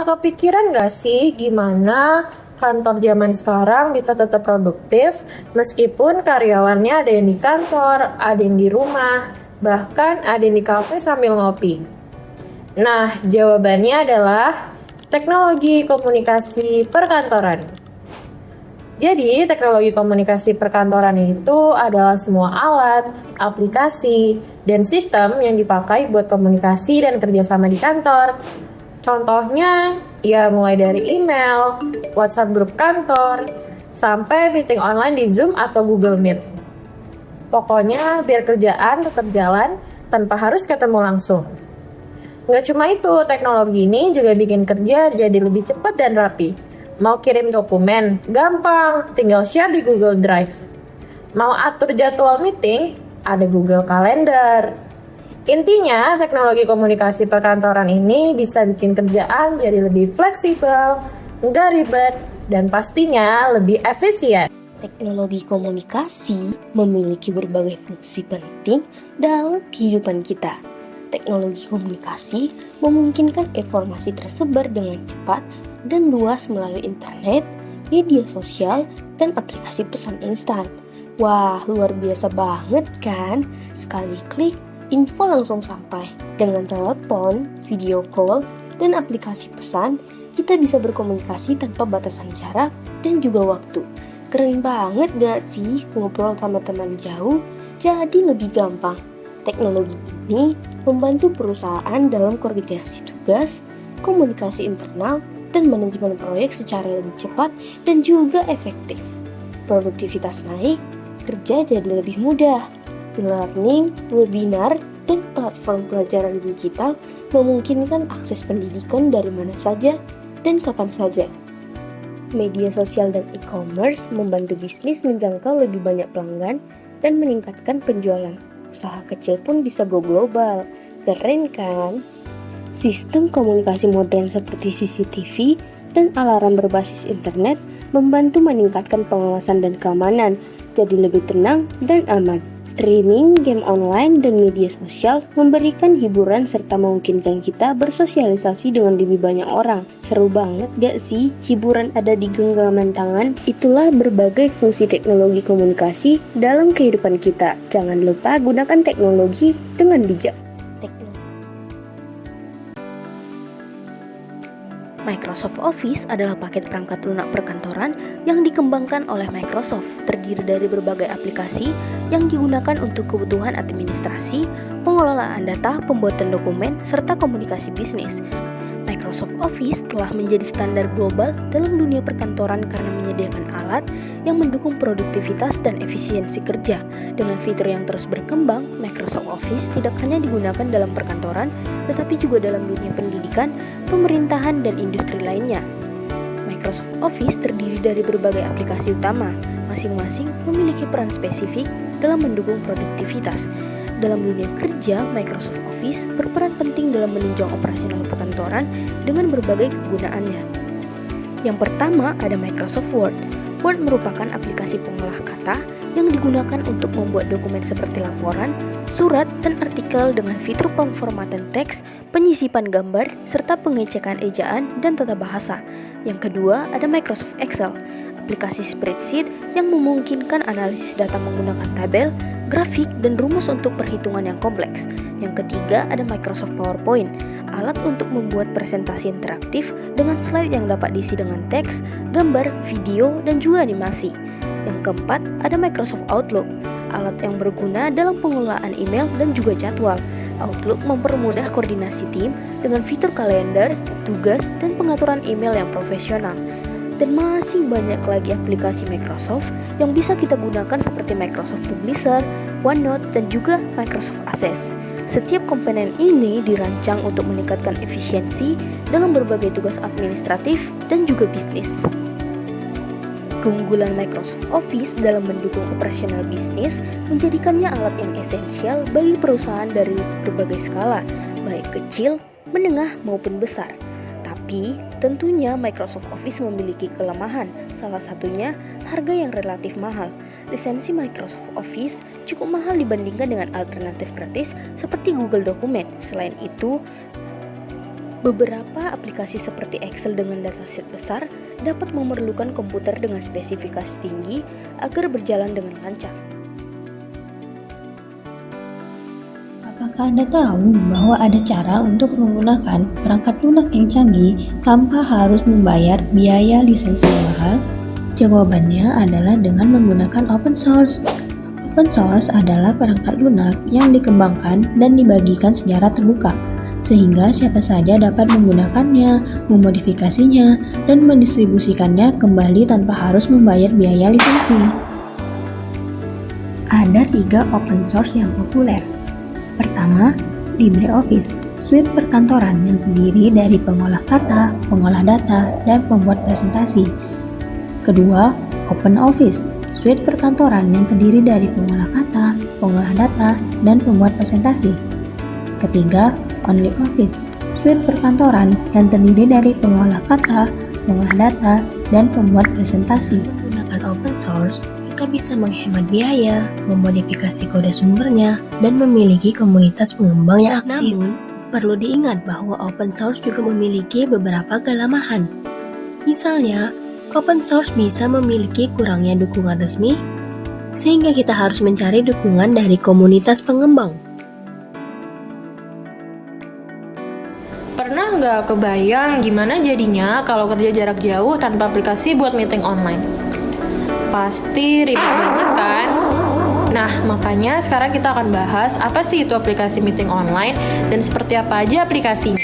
Pernah kepikiran nggak sih gimana kantor zaman sekarang bisa tetap produktif meskipun karyawannya ada yang di kantor, ada yang di rumah, bahkan ada yang di kafe sambil ngopi? Nah, jawabannya adalah teknologi komunikasi perkantoran. Jadi, teknologi komunikasi perkantoran itu adalah semua alat, aplikasi, dan sistem yang dipakai buat komunikasi dan kerjasama di kantor. Contohnya, ya mulai dari email, WhatsApp grup kantor, sampai meeting online di Zoom atau Google Meet. Pokoknya biar kerjaan tetap jalan tanpa harus ketemu langsung. Nggak cuma itu, teknologi ini juga bikin kerja jadi lebih cepat dan rapi. Mau kirim dokumen? Gampang, tinggal share di Google Drive. Mau atur jadwal meeting? Ada Google Calendar. Intinya, teknologi komunikasi perkantoran ini bisa bikin kerjaan jadi lebih fleksibel, nggak ribet, dan pastinya lebih efisien. Teknologi komunikasi memiliki berbagai fungsi penting dalam kehidupan kita. Teknologi komunikasi memungkinkan informasi tersebar dengan cepat dan luas melalui internet, media sosial, dan aplikasi pesan instan. Wah, luar biasa banget kan? Sekali klik, info langsung sampai. Dengan telepon, video call, dan aplikasi pesan, kita bisa berkomunikasi tanpa batasan jarak dan juga waktu. Keren banget gak sih ngobrol sama teman jauh? Jadi lebih gampang. Teknologi ini membantu perusahaan dalam koordinasi tugas, komunikasi internal, dan manajemen proyek secara lebih cepat dan juga efektif. Produktivitas naik, kerja jadi lebih mudah. E-learning, webinar, dan platform pelajaran digital memungkinkan akses pendidikan dari mana saja dan kapan saja. Media sosial dan e-commerce membantu bisnis menjangkau lebih banyak pelanggan dan meningkatkan penjualan. Usaha kecil pun bisa go global. Keren kan? Sistem komunikasi modern seperti CCTV dan alarm berbasis internet membantu meningkatkan pengawasan dan keamanan, jadi lebih tenang dan aman. Streaming, game online, dan media sosial memberikan hiburan serta memungkinkan kita bersosialisasi dengan lebih banyak orang. Seru banget gak sih? Hiburan ada di genggaman tangan. Itulah berbagai fungsi teknologi komunikasi dalam kehidupan kita. Jangan lupa gunakan teknologi dengan bijak. Microsoft Office adalah paket perangkat lunak perkantoran yang dikembangkan oleh Microsoft, terdiri dari berbagai aplikasi yang digunakan untuk kebutuhan administrasi, pengelolaan data, pembuatan dokumen, serta komunikasi bisnis. Microsoft Office telah menjadi standar global dalam dunia perkantoran karena menyediakan alat yang mendukung produktivitas dan efisiensi kerja. Dengan fitur yang terus berkembang, Microsoft Office tidak hanya digunakan dalam perkantoran, tetapi juga dalam dunia pendidikan, pemerintahan, dan industri lainnya. Microsoft Office terdiri dari berbagai aplikasi utama, masing-masing memiliki peran spesifik dalam mendukung produktivitas. Dalam dunia kerja, Microsoft Office berperan penting dalam menunjang operasional perkantoran dengan berbagai kegunaannya. Yang pertama ada Microsoft Word. Word merupakan aplikasi pengolah kata yang digunakan untuk membuat dokumen seperti laporan, surat, dan artikel dengan fitur pemformatan teks, penyisipan gambar, serta pengecekan ejaan dan tata bahasa. Yang kedua ada Microsoft Excel, aplikasi spreadsheet yang memungkinkan analisis data menggunakan tabel, grafik, dan rumus untuk perhitungan yang kompleks. Yang ketiga ada Microsoft PowerPoint, alat untuk membuat presentasi interaktif dengan slide yang dapat diisi dengan teks, gambar, video, dan juga animasi. Yang keempat ada Microsoft Outlook, alat yang berguna dalam pengelolaan email dan juga jadwal. Outlook mempermudah koordinasi tim dengan fitur kalender, tugas, dan pengaturan email yang profesional. Dan masih banyak lagi aplikasi Microsoft yang bisa kita gunakan seperti Microsoft Publisher, OneNote, dan juga Microsoft Access. Setiap komponen ini dirancang untuk meningkatkan efisiensi dalam berbagai tugas administratif dan juga bisnis. Keunggulan Microsoft Office dalam mendukung operasional bisnis menjadikannya alat yang esensial bagi perusahaan dari berbagai skala, baik kecil, menengah, maupun besar. Tapi, tentunya Microsoft Office memiliki kelemahan, salah satunya harga yang relatif mahal. Lisensi Microsoft Office cukup mahal dibandingkan dengan alternatif gratis seperti Google Dokumen. Selain itu, Beberapa aplikasi seperti Excel dengan dataset besar dapat memerlukan komputer dengan spesifikasi tinggi agar berjalan dengan lancar. Apakah Anda tahu bahwa ada cara untuk menggunakan perangkat lunak yang canggih tanpa harus membayar biaya lisensi yang mahal? Jawabannya adalah dengan menggunakan open source. Open source adalah perangkat lunak yang dikembangkan dan dibagikan secara terbuka, sehingga siapa saja dapat menggunakannya, memodifikasinya, dan mendistribusikannya kembali tanpa harus membayar biaya lisensi. Ada 3 open source yang populer. Pertama, LibreOffice, suite perkantoran yang terdiri dari pengolah kata, pengolah data, dan pembuat presentasi. Kedua, OpenOffice, suite perkantoran yang terdiri dari pengolah kata, pengolah data, dan pembuat presentasi. Ketiga, OnlyOffice, suite perkantoran yang terdiri dari pengolah kata, pengolah data, dan pembuat presentasi. Menggunakan open source, kita bisa menghemat biaya, memodifikasi kode sumbernya, dan memiliki komunitas pengembang yang aktif. Namun, perlu diingat bahwa open source juga memiliki beberapa kelemahan. Misalnya, open source bisa memiliki kurangnya dukungan resmi, sehingga kita harus mencari dukungan dari komunitas pengembang. Pernah nggak kebayang gimana jadinya kalau kerja jarak jauh tanpa aplikasi buat meeting online? Pasti ribet banget kan? Nah, makanya sekarang kita akan bahas apa sih itu aplikasi meeting online dan seperti apa aja aplikasinya.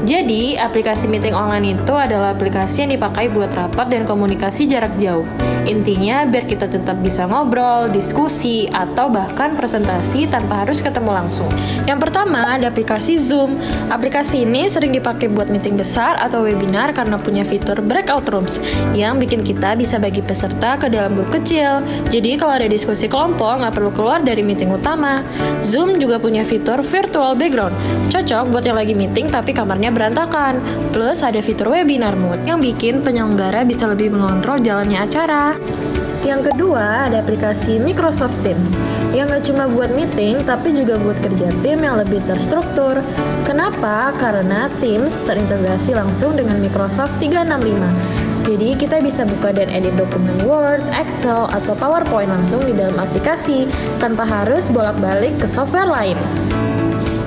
Jadi, aplikasi meeting online itu adalah aplikasi yang dipakai buat rapat dan komunikasi jarak jauh. Intinya, biar kita tetap bisa ngobrol, diskusi, atau bahkan presentasi tanpa harus ketemu langsung. Yang pertama, ada aplikasi Zoom. Aplikasi ini sering dipakai buat meeting besar atau webinar karena punya fitur breakout rooms yang bikin kita bisa bagi peserta ke dalam grup kecil. Jadi, kalau ada diskusi kelompok, nggak perlu keluar dari meeting utama. Zoom juga punya fitur virtual background. Cocok buat yang lagi meeting tapi kamarnya berantakan. Plus ada fitur webinar mode yang bikin penyelenggara bisa lebih mengontrol jalannya acara. Yang kedua, ada aplikasi Microsoft Teams yang gak cuma buat meeting tapi juga buat kerja tim yang lebih terstruktur. Kenapa? Karena Teams terintegrasi langsung dengan Microsoft 365. Jadi kita bisa buka dan edit dokumen Word, Excel, atau PowerPoint langsung di dalam aplikasi tanpa harus bolak-balik ke software lain.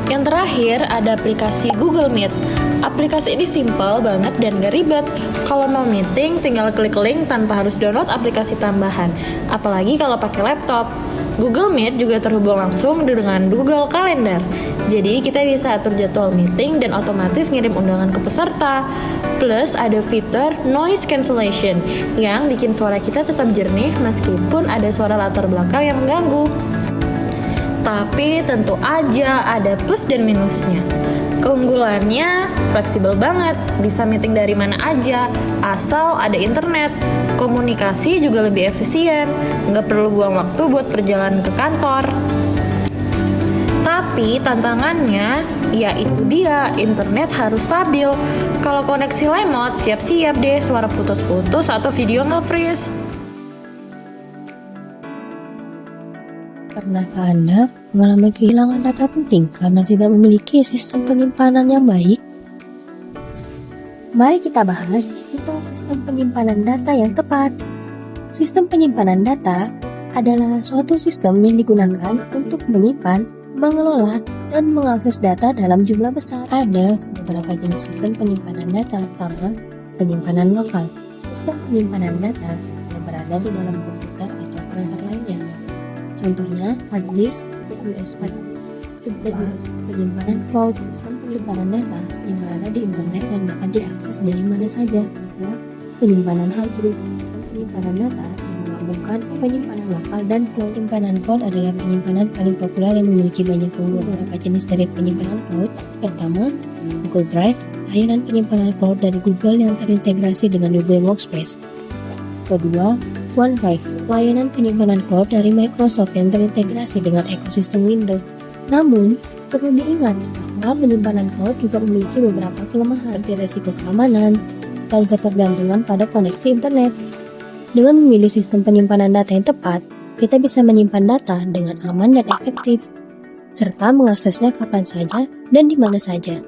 Yang terakhir, ada aplikasi Google Meet. Aplikasi ini simpel banget dan gak ribet. Kalau mau meeting, tinggal klik link tanpa harus download aplikasi tambahan. Apalagi kalau pakai laptop. Google Meet juga terhubung langsung dengan Google Calendar. Jadi kita bisa atur jadwal meeting dan otomatis ngirim undangan ke peserta. Plus ada fitur noise cancellation yang bikin suara kita tetap jernih meskipun ada suara latar belakang yang mengganggu. Tapi tentu aja ada plus dan minusnya. Keunggulannya fleksibel banget, bisa meeting dari mana aja, asal ada internet. Komunikasi juga lebih efisien, nggak perlu buang waktu buat perjalanan ke kantor. Tapi tantangannya, ya itu dia, internet harus stabil. Kalau koneksi lemot, siap-siap deh suara putus-putus atau video nge-freeze. Pernahkah Anda mengalami kehilangan data penting karena tidak memiliki sistem penyimpanan yang baik? Mari kita bahas tentang sistem penyimpanan data yang tepat. Sistem penyimpanan data adalah suatu sistem yang digunakan untuk menyimpan, mengelola, dan mengakses data dalam jumlah besar. Ada beberapa jenis sistem penyimpanan data, pertama penyimpanan lokal. Sistem penyimpanan data yang berada di dalam komputer atau perangkat lainnya. Contohnya hard disk, USB, penyimpanan cloud, sistem penyimpanan data yang berada di internet dan dapat diakses dari mana saja. Juga penyimpanan hybrid, penyimpanan data yang menggabungkan penyimpanan lokal dan cloud. Penyimpanan cloud adalah penyimpanan paling populer yang memiliki banyak keunggulan. Beberapa jenis dari penyimpanan cloud. Pertama, Google Drive, layanan penyimpanan cloud dari Google yang terintegrasi dengan Google Workspace. Kedua, OneDrive, layanan penyimpanan cloud dari Microsoft yang terintegrasi dengan ekosistem Windows. Namun, perlu diingat bahwa penyimpanan cloud juga memiliki beberapa kelemahan seperti risiko keamanan dan ketergantungan pada koneksi internet. Dengan memilih sistem penyimpanan data yang tepat, kita bisa menyimpan data dengan aman dan efektif, serta mengaksesnya kapan saja dan di mana saja.